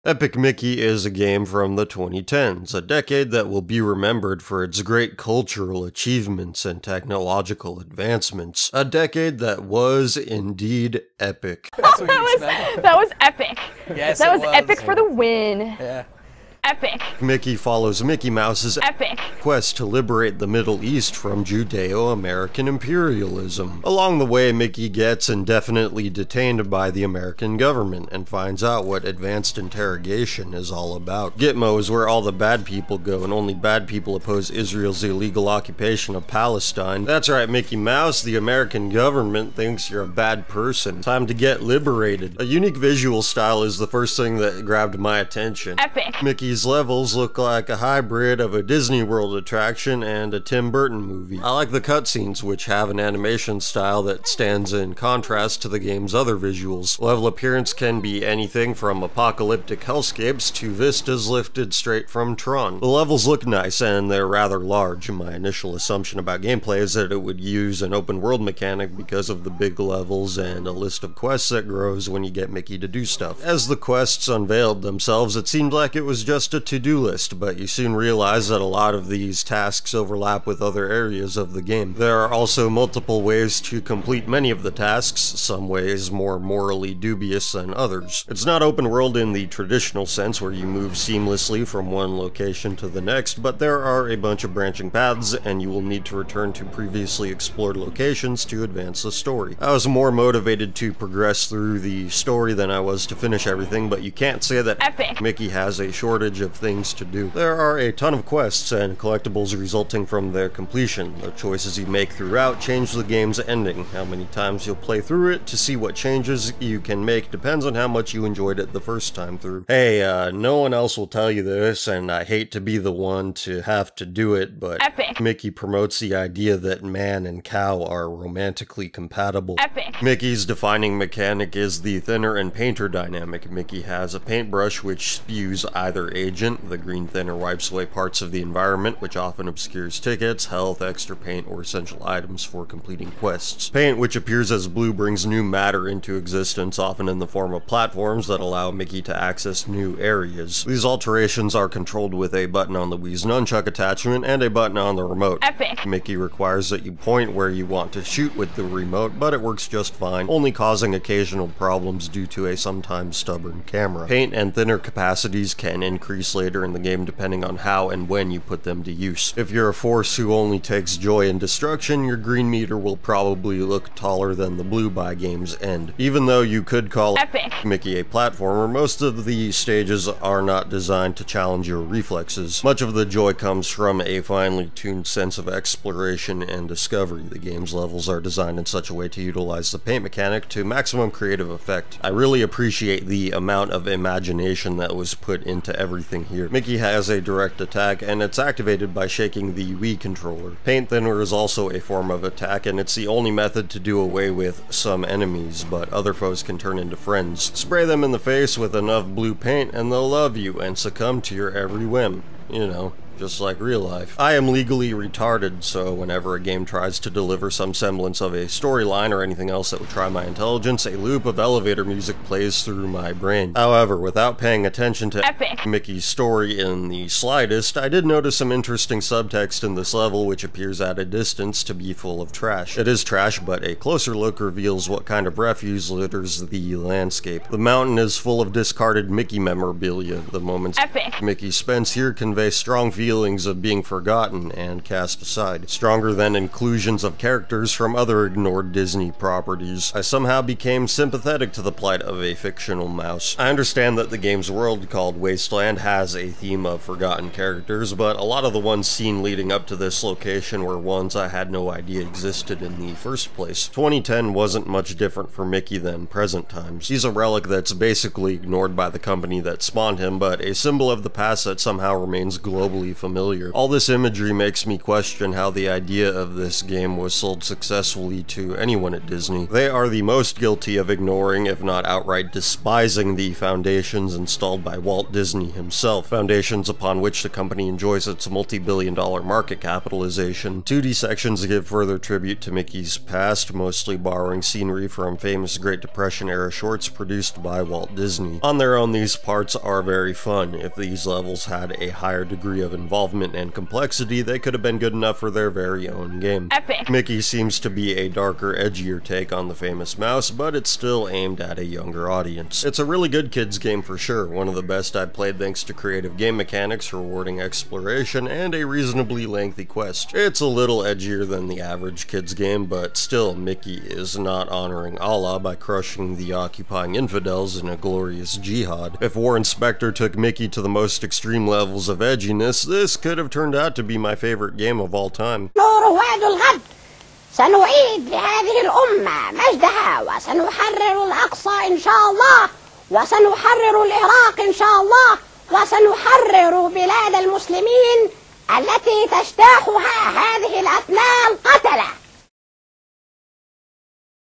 Epic Mickey is a game from the 2010s, a decade that will be remembered for its great cultural achievements and technological advancements. A decade that was indeed epic. That was epic. Yes, that it was epic for the win. Yeah. Epic. Mickey follows Mickey Mouse's Epic. quest to liberate the Middle East from Judeo-American imperialism. Along the way, Mickey gets indefinitely detained by the American government and finds out what advanced interrogation is all about. Gitmo is where all the bad people go, and only bad people oppose Israel's illegal occupation of Palestine. That's right, Mickey Mouse, the American government thinks you're a bad person. Time to get liberated. A unique visual style is the first thing that grabbed my attention. Epic. Mickey's levels look like a hybrid of a Disney World attraction and a Tim Burton movie. I like the cutscenes, which have an animation style that stands in contrast to the game's other visuals. Level appearance can be anything from apocalyptic hellscapes to vistas lifted straight from Tron. The levels look nice and they're rather large. My initial assumption about gameplay is that it would use an open world mechanic because of the big levels and a list of quests that grows when you get Mickey to do stuff. As the quests unveiled themselves, it seemed like it was just a to-do list, but you soon realize that a lot of these tasks overlap with other areas of the game. There are also multiple ways to complete many of the tasks, some ways more morally dubious than others. It's not open world in the traditional sense where you move seamlessly from one location to the next, but there are a bunch of branching paths and you will need to return to previously explored locations to advance the story. I was more motivated to progress through the story than I was to finish everything, but you can't say that Epic. Mickey has a shortage of things to do. There are a ton of quests and collectibles resulting from their completion. The choices you make throughout change the game's ending. How many times you'll play through it to see what changes you can make depends on how much you enjoyed it the first time through. Hey, no one else will tell you this, and I hate to be the one to have to do it, but Epic. Mickey promotes the idea that man and cow are romantically compatible. Epic. Mickey's defining mechanic is the thinner and painter dynamic. Mickey has a paintbrush which spews either agent. The green thinner wipes away parts of the environment, which often obscures tickets, health, extra paint, or essential items for completing quests. Paint, which appears as blue, brings new matter into existence, often in the form of platforms that allow Mickey to access new areas. These alterations are controlled with a button on the Wii's nunchuck attachment and a button on the remote. Epic. Mickey requires that you point where you want to shoot with the remote, but it works just fine, only causing occasional problems due to a sometimes stubborn camera. Paint and thinner capacities can increase later in the game depending on how and when you put them to use. If you're a force who only takes joy in destruction, your green meter will probably look taller than the blue by game's end. Even though you could call Epic. Mickey a platformer, most of the stages are not designed to challenge your reflexes. Much of the joy comes from a finely tuned sense of exploration and discovery. The game's levels are designed in such a way to utilize the paint mechanic to maximum creative effect. I really appreciate the amount of imagination that was put into everything here. Mickey has a direct attack, and it's activated by shaking the Wii controller. Paint thinner is also a form of attack, and it's the only method to do away with some enemies, but other foes can turn into friends. Spray them in the face with enough blue paint, and they'll love you and succumb to your every whim. You know, just like real life. I am legally retarded, so whenever a game tries to deliver some semblance of a storyline or anything else that would try my intelligence, a loop of elevator music plays through my brain. However, without paying attention to Epic. Mickey's story in the slightest, I did notice some interesting subtext in this level which appears at a distance to be full of trash. It is trash, but a closer look reveals what kind of refuse litters the landscape. The mountain is full of discarded Mickey memorabilia. The moments Epic. Mickey spends here convey strong feelings of being forgotten and cast aside, stronger than inclusions of characters from other ignored Disney properties. I somehow became sympathetic to the plight of a fictional mouse. I understand that the game's world, called Wasteland, has a theme of forgotten characters, but a lot of the ones seen leading up to this location were ones I had no idea existed in the first place. 2010 wasn't much different for Mickey than present times. He's a relic that's basically ignored by the company that spawned him, but a symbol of the past that somehow remains globally familiar. All this imagery makes me question how the idea of this game was sold successfully to anyone at Disney. They are the most guilty of ignoring, if not outright despising, the foundations installed by Walt Disney himself, foundations upon which the company enjoys its multi-billion-dollar market capitalization. 2D sections give further tribute to Mickey's past, mostly borrowing scenery from famous Great Depression-era shorts produced by Walt Disney. On their own, these parts are very fun. If these levels had a higher degree of involvement and complexity, they could have been good enough for their very own game. Epic. Mickey seems to be a darker, edgier take on the famous mouse, but it's still aimed at a younger audience. It's a really good kids game for sure, one of the best I've played thanks to creative game mechanics, rewarding exploration, and a reasonably lengthy quest. It's a little edgier than the average kids game, but still, Mickey is not honoring Allah by crushing the occupying infidels in a glorious jihad. If Warren Spector took Mickey to the most extreme levels of edginess, this could have turned out to be my favorite game of all time. سنعيد لهذه الأمة مجدها وسنحرر الأقصى إن شاء الله وسنحرر العراق إن شاء الله وسنحرر بلاد المسلمين التي تجتاحها هذه الأثناء القتلة.